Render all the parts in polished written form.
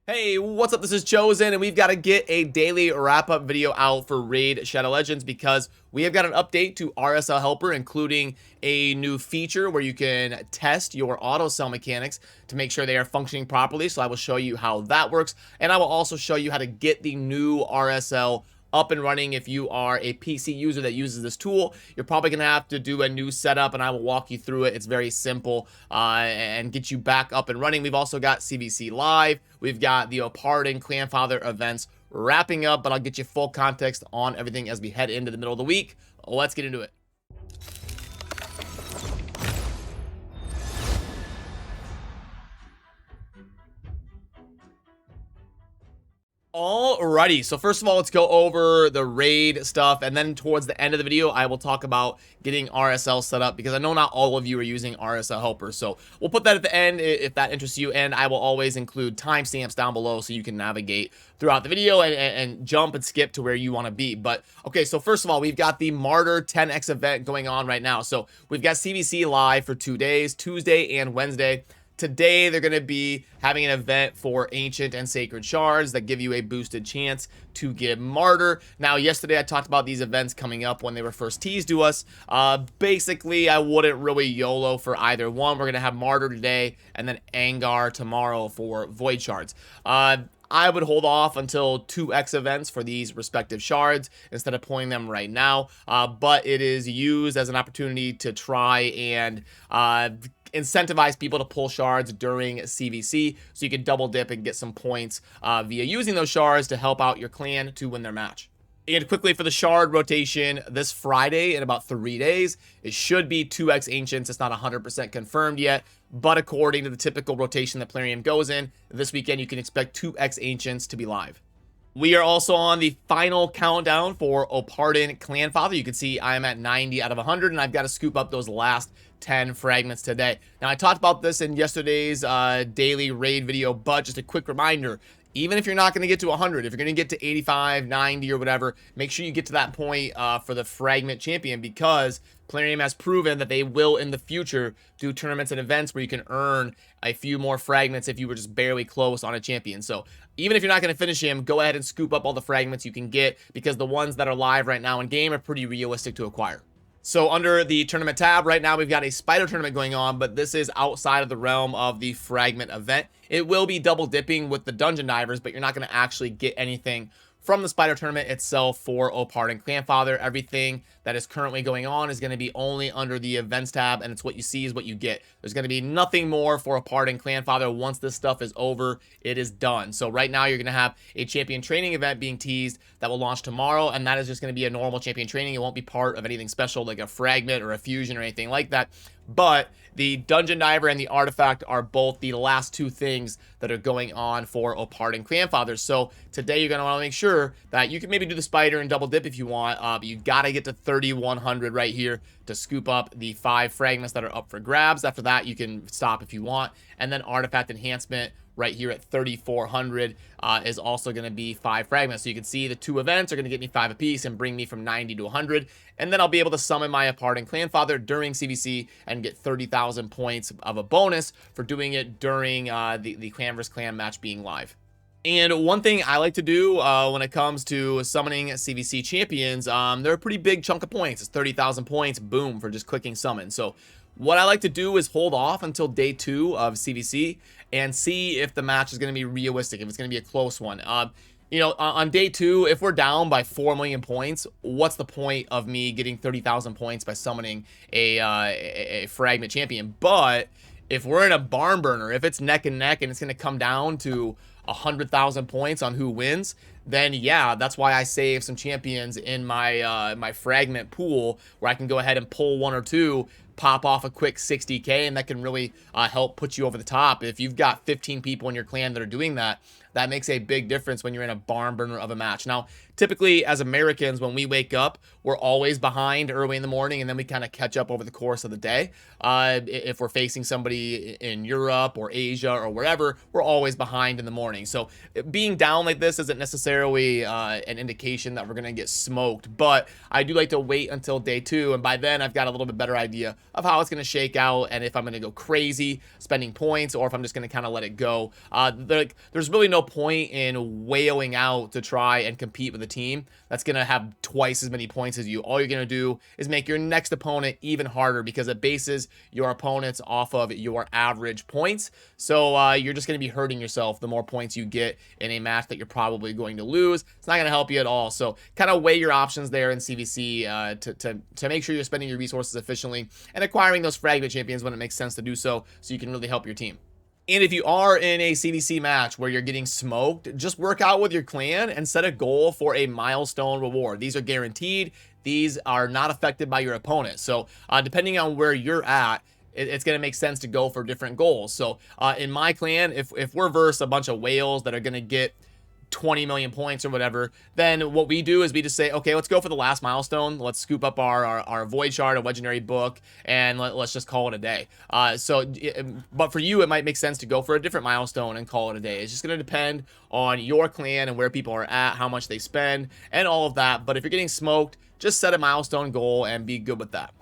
Hey, what's up? This is Chosen, and we've got to get a daily wrap-up video out for Raid Shadow Legends because we have got an update to RSL Helper, including a new feature where you can test your auto cell mechanics to make sure they are functioning properly. So I will show you how that works, and I will also show you how to get the new RSL up and running. If you are a PC user that uses this tool, you're probably gonna have to do a new setup, and I will walk you through it. It's very simple and get you back up and running. We've also got CvC live, we've got the Opardin Clanfather events wrapping up, but I'll get you full context on everything as we head into the middle of the week. Let's get into it. Alrighty, so first of all, let's go over the raid stuff, and then towards the end of the video, I will talk about getting RSL set up, because I know not all of you are using RSL Helper, so we'll put that at the end if that interests you, and I will always include timestamps down below so you can navigate throughout the video and jump and skip to where you want to be. But okay, so first of all, we've got the Martyr 10x event going on right now. So we've got CvC live for 2 days, Tuesday and Wednesday. Today, they're going to be having an event for Ancient and Sacred Shards that give you a boosted chance to get Martyr. Now, yesterday, I talked about these events coming up when they were first teased to us. Basically, I wouldn't really YOLO for either one. We're going to have Martyr today and then Angar tomorrow for Void Shards. I would hold off until 2x events for these respective shards instead of pulling them right now. But it is used as an opportunity to try and incentivize people to pull shards during CvC, so you can double dip and get some points via using those shards to help out your clan to win their match. And quickly for the shard rotation this Friday in about 3 days, it should be 2x Ancients. It's not 100% confirmed yet, but according to the typical rotation that Plarium goes in, this weekend you can expect 2x Ancients to be live. We are also on the final countdown for Opardin Clanfather. You can see I am at 90 out of 100, and I've got to scoop up those last 10 fragments today. Now, I talked about this in yesterday's daily raid video, but just a quick reminder, even if you're not going to get to 100, if you're going to get to 85, 90, or whatever, make sure you get to that point for the Fragment Champion, because Plarium has proven that they will in the future do tournaments and events where you can earn a few more fragments if you were just barely close on a champion. So even if you're not going to finish him, go ahead and scoop up all the fragments you can get, because the ones that are live right now in game are pretty realistic to acquire. So under the tournament tab right now, we've got a spider tournament going on, but this is outside of the realm of the fragment event. It will be double dipping with the dungeon divers, but you're not going to actually get anything from the spider tournament itself for Opardin Clanfather. Everything that is currently going on is going to be only under the events tab, and it's what you see is what you get. There's going to be nothing more for Opardin Clanfather. Once this stuff is over, it is done. So right now you're going to have a champion training event being teased that will launch tomorrow, and that is just going to be a normal champion training. It won't be part of anything special like a fragment or a fusion or anything like that. But the Dungeon Diver and the Artifact are both the last two things that are going on for Opardin Clanfather. So today you're going to want to make sure that you can maybe do the spider and double dip if you want, but you got to get to 3,100 right here to scoop up the 5 fragments that are up for grabs. After that, you can stop if you want. And then Artifact Enhancement right here at 3,400 is also going to be 5 fragments. So you can see the 2 events are going to get me 5 apiece and bring me from 90 to 100. And then I'll be able to summon my Opardin Clanfather during CvC and get 30,000 points of a bonus for doing it during the Clan vs. Clan match being live. And one thing I like to do when it comes to summoning CvC champions, they're a pretty big chunk of points. It's 30,000 points, boom, for just clicking summon. So what I like to do is hold off until day 2 of CvC and see if the match is going to be realistic, if it's going to be a close one. You know, on day 2, if we're down by 4 million points, what's the point of me getting 30,000 points by summoning a fragment champion? But if we're in a barn burner, if it's neck and neck and it's going to come down to 100,000 points on who wins, then yeah, that's why I save some champions in my my fragment pool, where I can go ahead and pull 1 or 2, pop off a quick 60k, and that can really help put you over the top. If you've got 15 people in your clan that are doing that, that makes a big difference when you're in a barn burner of a match. Now, typically as Americans, when we wake up, we're always behind early in the morning, and then we kind of catch up over the course of the day. If we're facing somebody in Europe or Asia or wherever, we're always behind in the morning. So being down like this isn't necessarily necessarily an indication that we're going to get smoked, but I do like to wait until day 2, and by then I've got a little bit better idea of how it's going to shake out and if I'm going to go crazy spending points or if I'm just going to kind of let it go. There's really no point in wailing out to try and compete with a team that's going to have twice as many points as you. All you're going to do is make your next opponent even harder because it bases your opponents off of your average points. So you're just going to be hurting yourself the more points you get in a match that you're probably going to lose. It's not going to help you at all. So kind of weigh your options there in CvC to make sure you're spending your resources efficiently and acquiring those fragment champions when it makes sense to do so you can really help your team. And if you are in a CvC match where you're getting smoked, just work out with your clan and set a goal for a milestone reward. These are guaranteed. These are not affected by your opponent. So depending on where you're at, it's going to make sense to go for different goals. So in my clan, if we're versus a bunch of whales that are going to get 20 million points or whatever, then what we do is we just say, okay, let's go for the last milestone. Let's scoop up our void shard, a legendary book, and let's just call it a day. But for you, it might make sense to go for a different milestone and call it a day. It's just going to depend on your clan and where people are at, how much they spend, and all of that. But if you're getting smoked, just set a milestone goal and be good with that.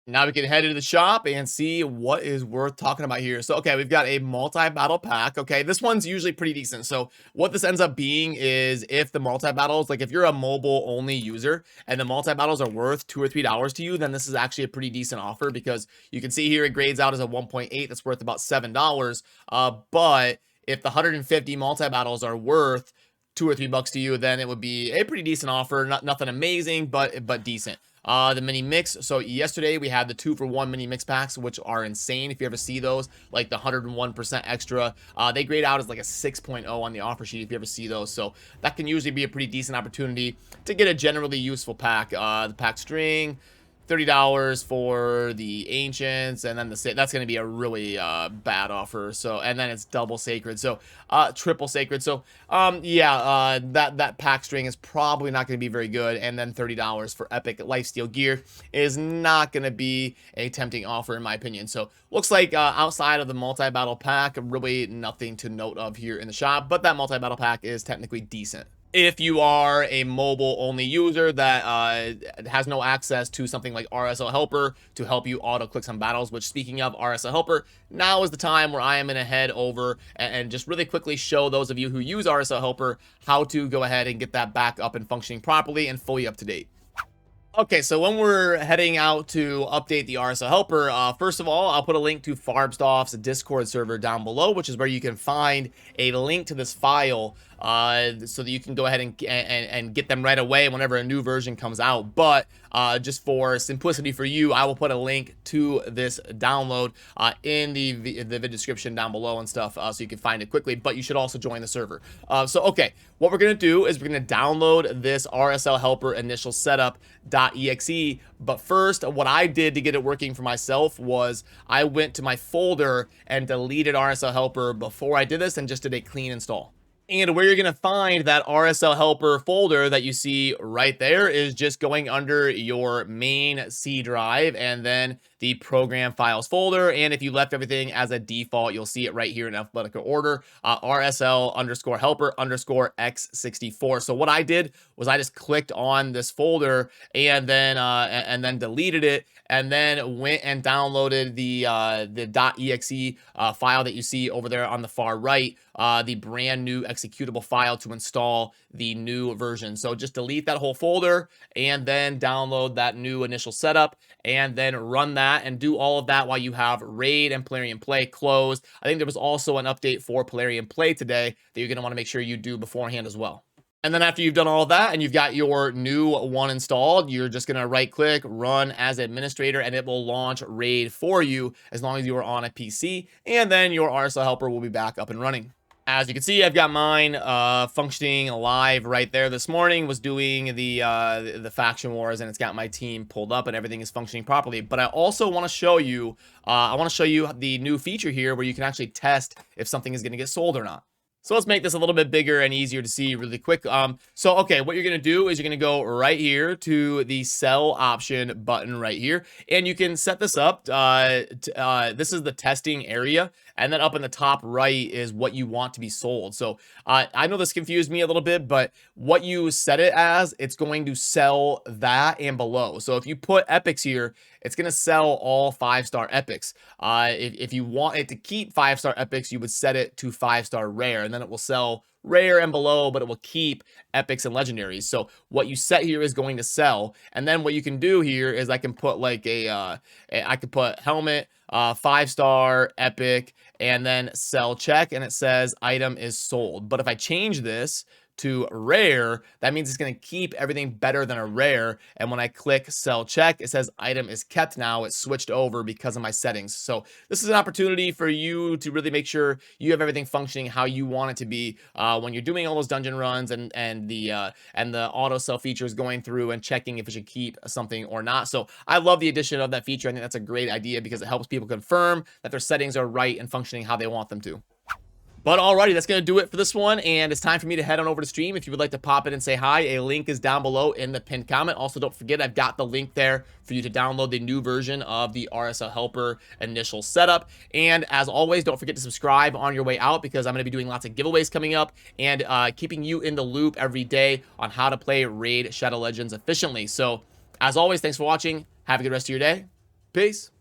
Now we can head into the shop and see what is worth talking about here. So, okay, we've got a multi-battle pack. Okay, this one's usually pretty decent. So what this ends up being is if the multi-battles, like if you're a mobile only user and the multi-battles are worth $2 or $3 to you, then this is actually a pretty decent offer because you can see here it grades out as a 1.8 that's worth about $7. But if the 150 multi-battles are worth $2 or $3 to you, then it would be a pretty decent offer. Nothing amazing, but decent. The mini mix. So yesterday we had the 2-for-1 mini mix packs, which are insane. If you ever see those, like the 101% extra, they grade out as like a 6.0 on the offer sheet if you ever see those. So that can usually be a pretty decent opportunity to get a generally useful pack. The pack string, $30 for the ancients, and then that's going to be a really bad offer. So, and then it's double sacred, so triple sacred. So that pack string is probably not going to be very good, and then $30 for epic lifesteal gear is not going to be a tempting offer in my opinion. So looks like outside of the multi-battle pack, really nothing to note of here in the shop, but that multi-battle pack is technically decent. If you are a mobile-only user that has no access to something like RSL Helper to help you auto-click some battles, which speaking of RSL Helper, now is the time where I am going to head over and just really quickly show those of you who use RSL Helper how to go ahead and get that back up and functioning properly and fully up to date. Okay, so when we're heading out to update the RSL Helper, first of all, I'll put a link to Farbstoff's Discord server down below, which is where you can find a link to this file so that you can go ahead and get them right away whenever a new version comes out. But just for simplicity for you, I will put a link to this download in the description down below and stuff so you can find it quickly, but you should also join the server. So, okay, what we're going to do is we're going to download this RSL Helper initial setup.exe, but first, what I did to get it working for myself was I went to my folder and deleted RSL Helper before I did this and just did a clean install. And where you're going to find that RSL Helper folder that you see right there is just going under your main C drive and then the program files folder. And if you left everything as a default, you'll see it right here in alphabetical order, RSL_Helper_X64. So what I did was I just clicked on this folder and then deleted it, and then went and downloaded the .exe file that you see over there on the far right, the brand new executable file to install the new version. So just delete that whole folder and then download that new initial setup and then run that and do all of that while you have Raid and PlariumPlay closed. I think there was also an update for PlariumPlay today that you're going to want to make sure you do beforehand as well. And then after you've done all that and you've got your new one installed, you're just going to right click, run as administrator, and it will launch Raid for you as long as you are on a PC. And then your RSL Helper will be back up and running. As you can see, I've got mine functioning live right there this morning, was doing the faction wars, and it's got my team pulled up and everything is functioning properly. But I also want to show you, the new feature here where you can actually test if something is going to get sold or not. So let's make this a little bit bigger and easier to see really quick. So okay, what you're gonna do is you're gonna go right here to the sell option button right here, and you can set this up. This is the testing area, and then up in the top right is what you want to be sold. So I know this confused me a little bit, but what you set it as, it's going to sell that and below. So if you put epics here, it's going to sell all 5-star epics. If you want it to keep 5-star epics, you would set it to 5-star rare, and then it will sell rare and below, but it will keep epics and legendaries. So what you set here is going to sell, and then what you can do here is I can put like I could put helmet, 5-star epic, and then sell check, and it says item is sold. But if I change this to rare, that means it's going to keep everything better than a rare. And when I click sell check, it says item is kept now. It's switched over because of my settings. So this is an opportunity for you to really make sure you have everything functioning how you want it to be when you're doing all those dungeon runs and the auto sell features, going through and checking if it should keep something or not. So I love the addition of that feature. I think that's a great idea because it helps people confirm that their settings are right and functioning how they want them to. But alrighty, that's going to do it for this one, and it's time for me to head on over to stream. If you would like to pop in and say hi, a link is down below in the pinned comment. Also, don't forget, I've got the link there for you to download the new version of the RSL Helper initial setup. And as always, don't forget to subscribe on your way out because I'm going to be doing lots of giveaways coming up and keeping you in the loop every day on how to play Raid Shadow Legends efficiently. So, as always, thanks for watching. Have a good rest of your day. Peace.